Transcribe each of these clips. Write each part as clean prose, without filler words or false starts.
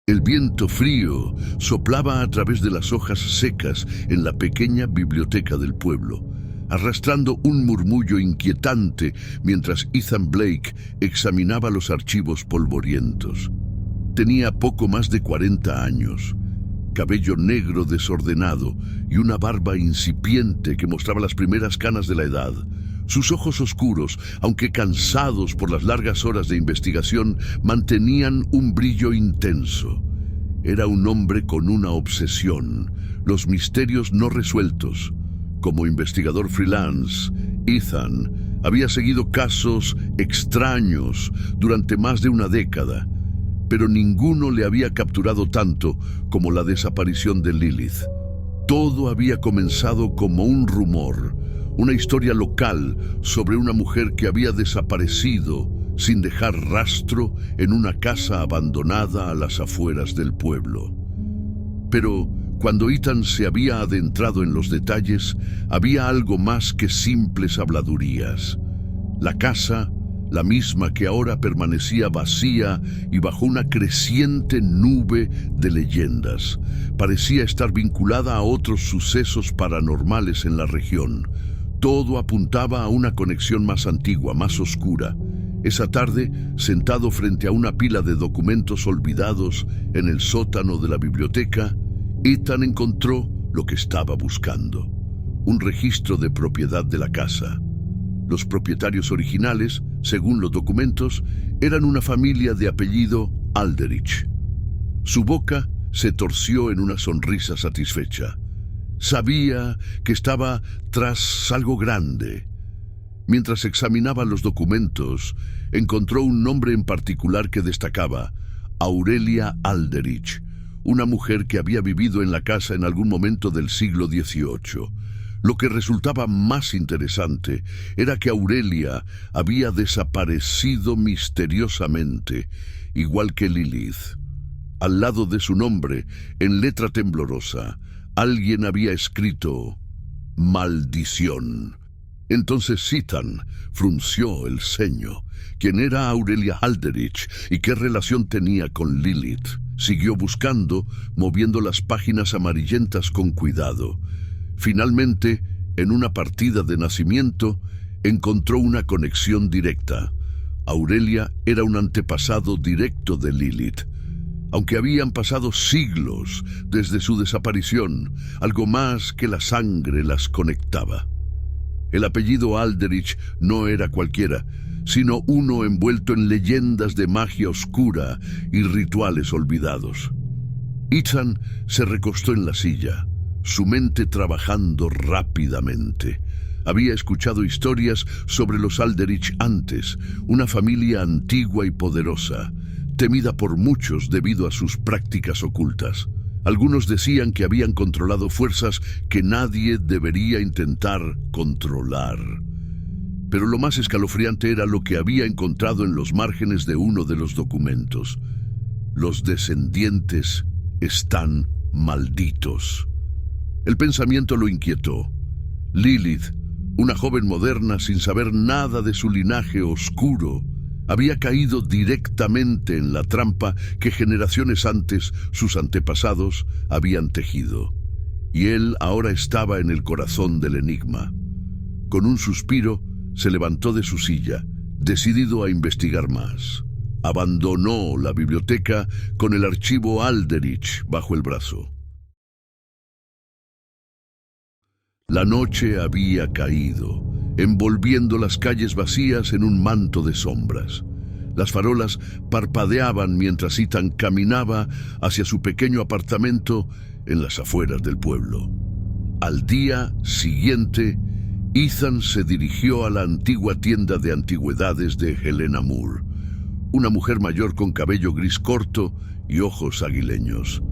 El viento frío soplaba a través de las hojas secas en la pequeña biblioteca del pueblo, arrastrando un murmullo inquietante mientras Ethan Blake examinaba los archivos polvorientos. Tenía poco más de 40 años, cabello negro desordenado y una barba incipiente que mostraba las primeras canas de la edad. Sus ojos oscuros, aunque cansados por las largas horas de investigación, mantenían un brillo intenso. Era un hombre con una obsesión, los misterios no resueltos. Como investigador freelance, Ethan había seguido casos extraños durante más de una década, pero ninguno le había capturado tanto como la desaparición de Lilith. Todo había comenzado como un rumor, una historia local sobre una mujer que había desaparecido sin dejar rastro en una casa abandonada a las afueras del pueblo. Pero cuando Ethan se había adentrado en los detalles, había algo más que simples habladurías. La casa, la misma que ahora permanecía vacía y bajo una creciente nube de leyendas, parecía estar vinculada a otros sucesos paranormales en la región. Todo apuntaba a una conexión más antigua, más oscura. Esa tarde, sentado frente a una pila de documentos olvidados en el sótano de la biblioteca, Ethan encontró lo que estaba buscando: un registro de propiedad de la casa. Los propietarios originales, según los documentos, eran una familia de apellido Alderich. Su boca se torció en una sonrisa satisfecha. Sabía que estaba tras algo grande. Mientras examinaba los documentos, encontró un nombre en particular que destacaba: Aurelia Alderich, una mujer que había vivido en la casa en algún momento del siglo XVIII. Lo que resultaba más interesante era que Aurelia había desaparecido misteriosamente, igual que Lilith. Al lado de su nombre, en letra temblorosa, alguien había escrito: maldición. Entonces Ethan frunció el ceño. ¿Quién era Aurelia Alderich y qué relación tenía con Lilith? Siguió buscando, moviendo las páginas amarillentas con cuidado. Finalmente, en una partida de nacimiento, encontró una conexión directa. Aurelia era un antepasado directo de Lilith. Aunque habían pasado siglos desde su desaparición, algo más que la sangre las conectaba. El apellido Alderich no era cualquiera, sino uno envuelto en leyendas de magia oscura y rituales olvidados. Ethan se recostó en la silla, su mente trabajando rápidamente. Había escuchado historias sobre los Alderich antes, una familia antigua y poderosa, temida por muchos debido a sus prácticas ocultas. Algunos decían que habían controlado fuerzas que nadie debería intentar controlar. Pero lo más escalofriante era lo que había encontrado en los márgenes de uno de los documentos. Los descendientes están malditos. El pensamiento lo inquietó. Lilith, una joven moderna sin saber nada de su linaje oscuro, había caído directamente en la trampa que generaciones antes sus antepasados habían tejido. Y él ahora estaba en el corazón del enigma. Con un suspiro, se levantó de su silla, decidido a investigar más. Abandonó la biblioteca con el archivo Alderich bajo el brazo. La noche había caído, envolviendo las calles vacías en un manto de sombras. Las farolas parpadeaban mientras Ethan caminaba hacia su pequeño apartamento en las afueras del pueblo. Al día siguiente, Ethan se dirigió a la antigua tienda de antigüedades de Helena Moore, una mujer mayor con cabello gris corto y ojos aguileños.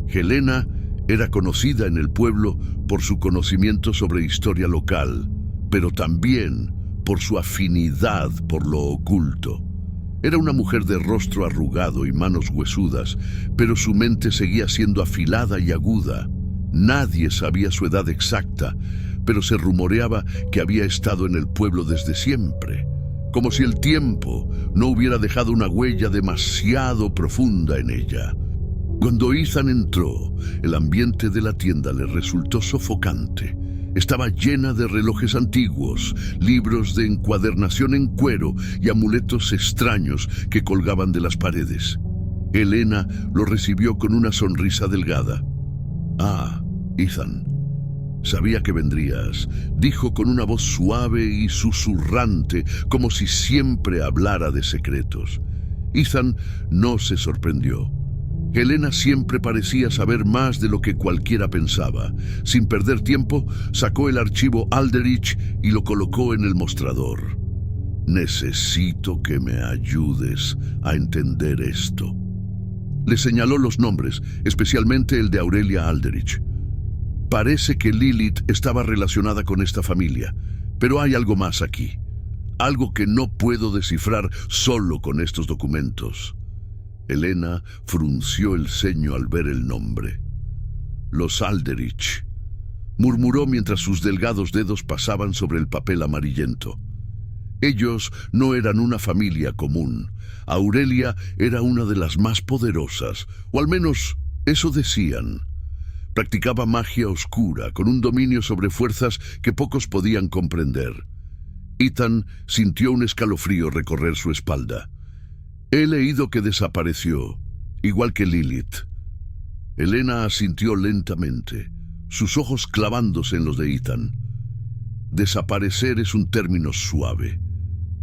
Helena era conocida en el pueblo por su conocimiento sobre historia local, pero también por su afinidad por lo oculto. Era una mujer de rostro arrugado y manos huesudas, pero su mente seguía siendo afilada y aguda. Nadie sabía su edad exacta, pero se rumoreaba que había estado en el pueblo desde siempre, como si el tiempo no hubiera dejado una huella demasiado profunda en ella. Cuando Ethan entró, el ambiente de la tienda le resultó sofocante. Estaba llena de relojes antiguos, libros de encuadernación en cuero y amuletos extraños que colgaban de las paredes. Helena lo recibió con una sonrisa delgada. «Ah, Ethan, sabía que vendrías», dijo con una voz suave y susurrante, como si siempre hablara de secretos. Ethan no se sorprendió. Helena siempre parecía saber más de lo que cualquiera pensaba. Sin perder tiempo, sacó el archivo Aldrich y lo colocó en el mostrador. «Necesito que me ayudes a entender esto». Le señaló los nombres, especialmente el de Aurelia Aldrich. Parece que Lilith estaba relacionada con esta familia, pero hay algo más aquí. Algo que no puedo descifrar solo con estos documentos. Helena frunció el ceño al ver el nombre. «Los Aldrich», murmuró mientras sus delgados dedos pasaban sobre el papel amarillento. Ellos no eran una familia común. Aurelia era una de las más poderosas, o al menos eso decían. Practicaba magia oscura, con un dominio sobre fuerzas que pocos podían comprender. Ethan sintió un escalofrío recorrer su espalda. «He leído que desapareció, igual que Lilith». Helena asintió lentamente, sus ojos clavándose en los de Ethan. Desaparecer es un término suave.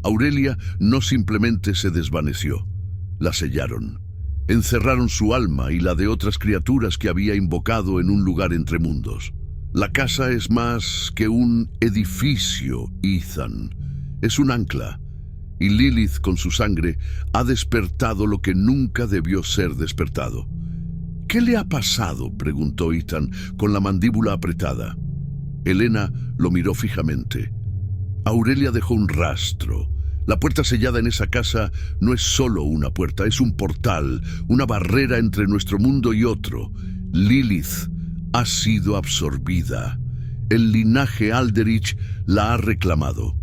Aurelia no simplemente se desvaneció, la sellaron. Encerraron su alma y la de otras criaturas que había invocado en un lugar entre mundos. La casa es más que un edificio, Ethan. Es un ancla. Y Lilith, con su sangre, ha despertado lo que nunca debió ser despertado. «¿Qué le ha pasado?», preguntó Ethan, con la mandíbula apretada. Helena lo miró fijamente. «Aurelia dejó un rastro. La puerta sellada en esa casa no es solo una puerta, es un portal, una barrera entre nuestro mundo y otro. Lilith ha sido absorbida. El linaje Aldrich la ha reclamado».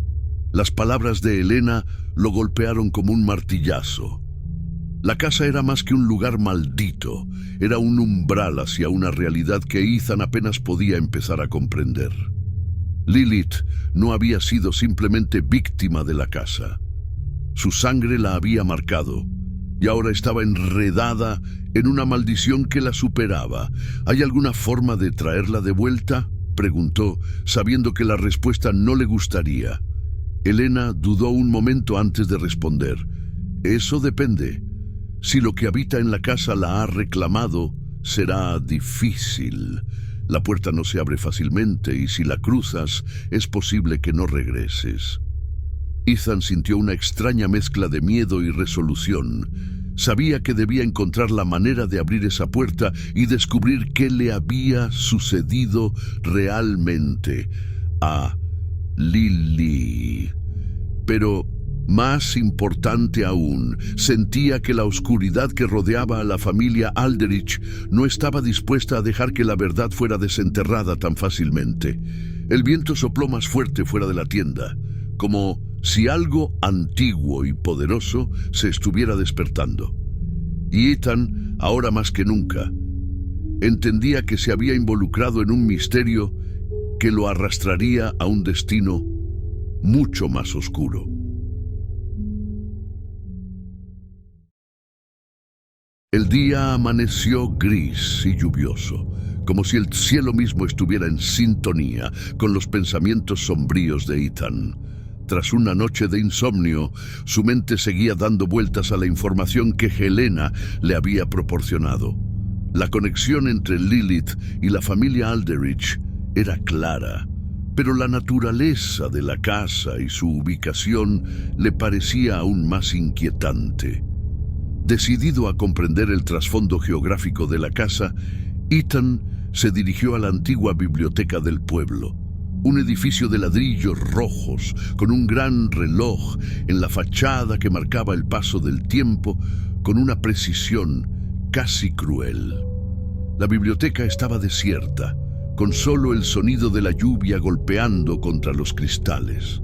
Las palabras de Helena lo golpearon como un martillazo. La casa era más que un lugar maldito, era un umbral hacia una realidad que Ethan apenas podía empezar a comprender. Lilith no había sido simplemente víctima de la casa. Su sangre la había marcado, y ahora estaba enredada en una maldición que la superaba. «¿Hay alguna forma de traerla de vuelta?», preguntó, sabiendo que la respuesta no le gustaría. Helena dudó un momento antes de responder. «Eso depende. Si lo que habita en la casa la ha reclamado, será difícil. La puerta no se abre fácilmente y si la cruzas, es posible que no regreses». Ethan sintió una extraña mezcla de miedo y resolución. Sabía que debía encontrar la manera de abrir esa puerta y descubrir qué le había sucedido realmente a Lily. Pero, más importante aún, sentía que la oscuridad que rodeaba a la familia Aldrich no estaba dispuesta a dejar que la verdad fuera desenterrada tan fácilmente. El viento sopló más fuerte fuera de la tienda, como si algo antiguo y poderoso se estuviera despertando. Y Ethan, ahora más que nunca, entendía que se había involucrado en un misterio que lo arrastraría a un destino mucho más oscuro. El día amaneció gris y lluvioso, como si el cielo mismo estuviera en sintonía con los pensamientos sombríos de Ethan. Tras una noche de insomnio, su mente seguía dando vueltas a la información que Helena le había proporcionado. La conexión entre Lilith y la familia Aldrich era clara, pero la naturaleza de la casa y su ubicación le parecía aún más inquietante. Decidido a comprender el trasfondo geográfico de la casa, Ethan se dirigió a la antigua biblioteca del pueblo, un edificio de ladrillos rojos con un gran reloj en la fachada que marcaba el paso del tiempo con una precisión casi cruel. La biblioteca estaba desierta, con solo el sonido de la lluvia golpeando contra los cristales.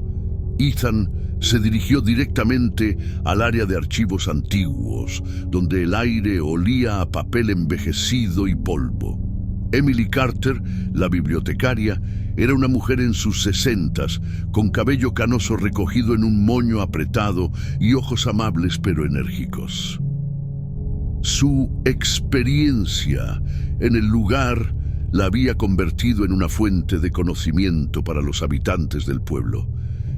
Ethan se dirigió directamente al área de archivos antiguos, donde el aire olía a papel envejecido y polvo. Emily Carter, la bibliotecaria, era una mujer en sus 60s, con cabello canoso recogido en un moño apretado y ojos amables pero enérgicos. Su experiencia en el lugar la había convertido en una fuente de conocimiento para los habitantes del pueblo,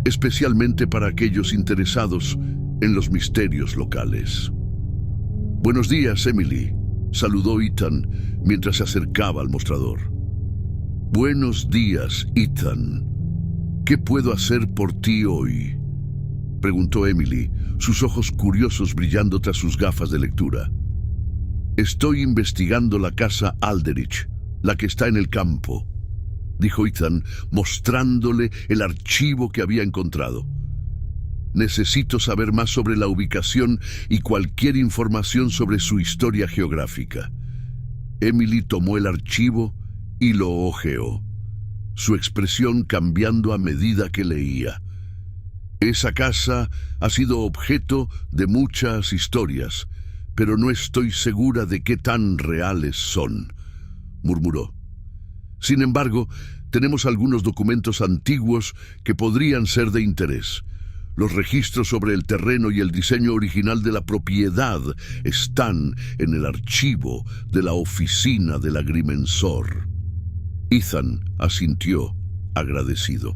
especialmente para aquellos interesados en los misterios locales. «Buenos días, Emily», saludó Ethan mientras se acercaba al mostrador. «Buenos días, Ethan. ¿Qué puedo hacer por ti hoy?», preguntó Emily, sus ojos curiosos brillando tras sus gafas de lectura. «Estoy investigando la casa Alderich, la que está en el campo», dijo Ethan, mostrándole el archivo que había encontrado. «Necesito saber más sobre la ubicación y cualquier información sobre su historia geográfica». Emily tomó el archivo y lo hojeó, su expresión cambiando a medida que leía. «Esa casa ha sido objeto de muchas historias, pero no estoy segura de qué tan reales son», murmuró. «Sin embargo, tenemos algunos documentos antiguos que podrían ser de interés. Los registros sobre el terreno y el diseño original de la propiedad están en el archivo de la oficina del agrimensor». Ethan asintió, agradecido.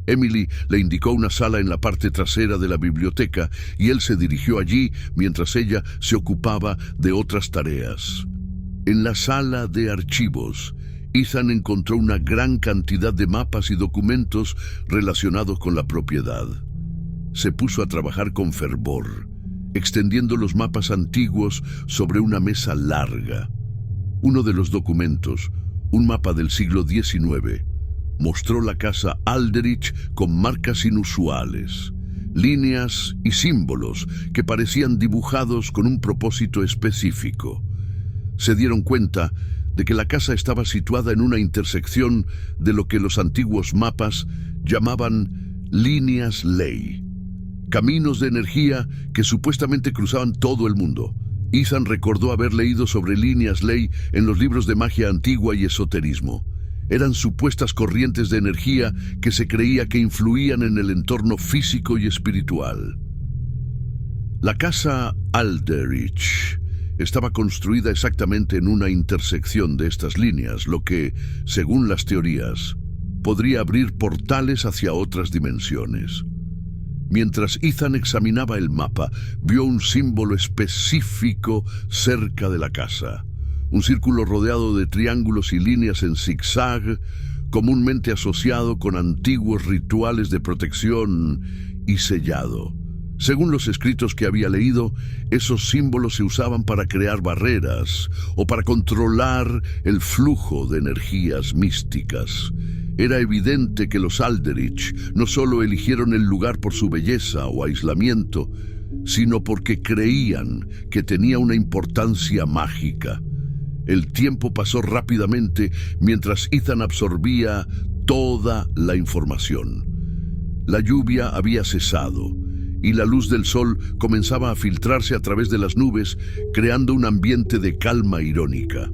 Emily le indicó una sala en la parte trasera de la biblioteca y él se dirigió allí mientras ella se ocupaba de otras tareas. En la sala de archivos, Ethan encontró una gran cantidad de mapas y documentos relacionados con la propiedad. Se puso a trabajar con fervor, extendiendo los mapas antiguos sobre una mesa larga. Uno de los documentos, un mapa del siglo XIX, mostró la casa Alderich con marcas inusuales, líneas y símbolos que parecían dibujados con un propósito específico. Se dieron cuenta de que la casa estaba situada en una intersección de lo que los antiguos mapas llamaban líneas ley, caminos de energía que supuestamente cruzaban todo el mundo. Ethan recordó haber leído sobre líneas ley en los libros de magia antigua y esoterismo. Eran supuestas corrientes de energía que se creía que influían en el entorno físico y espiritual. La casa Alderich estaba construida exactamente en una intersección de estas líneas, lo que, según las teorías, podría abrir portales hacia otras dimensiones. Mientras Ethan examinaba el mapa, vio un símbolo específico cerca de la casa. Un círculo rodeado de triángulos y líneas en zigzag, comúnmente asociado con antiguos rituales de protección y sellado. Según los escritos que había leído, esos símbolos se usaban para crear barreras o para controlar el flujo de energías místicas. Era evidente que los Alderich no solo eligieron el lugar por su belleza o aislamiento, sino porque creían que tenía una importancia mágica. El tiempo pasó rápidamente mientras Ethan absorbía toda la información. La lluvia había cesado y la luz del sol comenzaba a filtrarse a través de las nubes, creando un ambiente de calma irónica.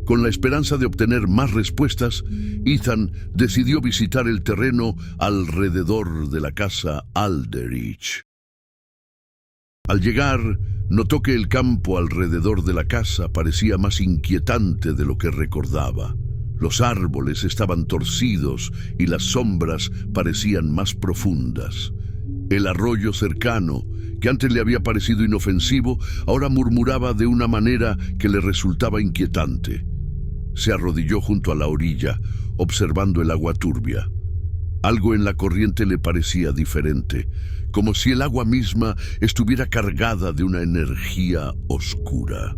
Con la esperanza de obtener más respuestas, Ethan decidió visitar el terreno alrededor de la casa Alderich. Al llegar, notó que el campo alrededor de la casa parecía más inquietante de lo que recordaba. Los árboles estaban torcidos y las sombras parecían más profundas. El arroyo cercano, que antes le había parecido inofensivo, ahora murmuraba de una manera que le resultaba inquietante. Se arrodilló junto a la orilla, observando el agua turbia. Algo en la corriente le parecía diferente, como si el agua misma estuviera cargada de una energía oscura.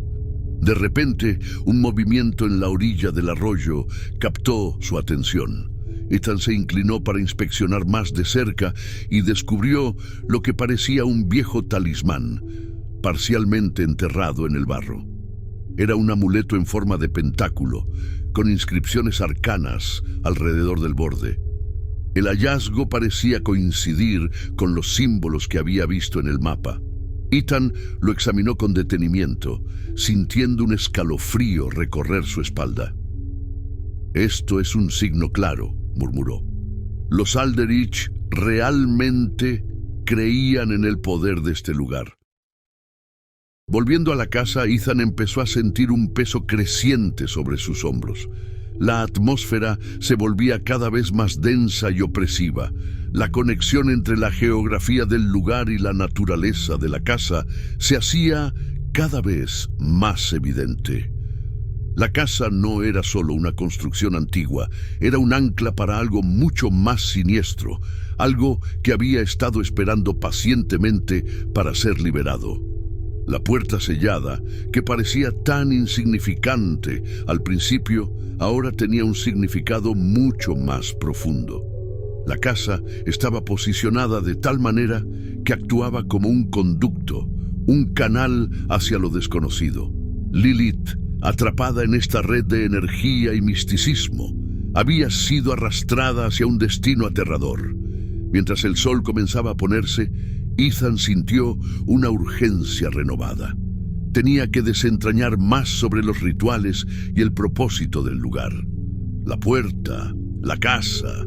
De repente, un movimiento en la orilla del arroyo captó su atención. Ethan se inclinó para inspeccionar más de cerca y descubrió lo que parecía un viejo talismán, parcialmente enterrado en el barro. Era un amuleto en forma de pentáculo, con inscripciones arcanas alrededor del borde. El hallazgo parecía coincidir con los símbolos que había visto en el mapa. Ethan lo examinó con detenimiento, sintiendo un escalofrío recorrer su espalda. «Esto es un signo claro», murmuró. Los Alderich realmente creían en el poder de este lugar. Volviendo a la casa, Ethan empezó a sentir un peso creciente sobre sus hombros. La atmósfera se volvía cada vez más densa y opresiva. La conexión entre la geografía del lugar y la naturaleza de la casa se hacía cada vez más evidente. La casa no era solo una construcción antigua, era un ancla para algo mucho más siniestro, algo que había estado esperando pacientemente para ser liberado. La puerta sellada, que parecía tan insignificante al principio, ahora tenía un significado mucho más profundo. La casa estaba posicionada de tal manera que actuaba como un conducto, un canal hacia lo desconocido. Lilith, atrapada en esta red de energía y misticismo, había sido arrastrada hacia un destino aterrador. Mientras el sol comenzaba a ponerse, Ethan sintió una urgencia renovada. Tenía que desentrañar más sobre los rituales y el propósito del lugar. La puerta, la casa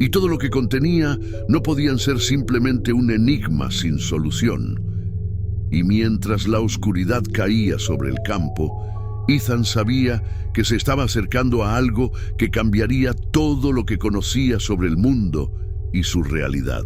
y todo lo que contenía no podían ser simplemente un enigma sin solución. Y mientras la oscuridad caía sobre el campo, Ethan sabía que se estaba acercando a algo que cambiaría todo lo que conocía sobre el mundo y su realidad.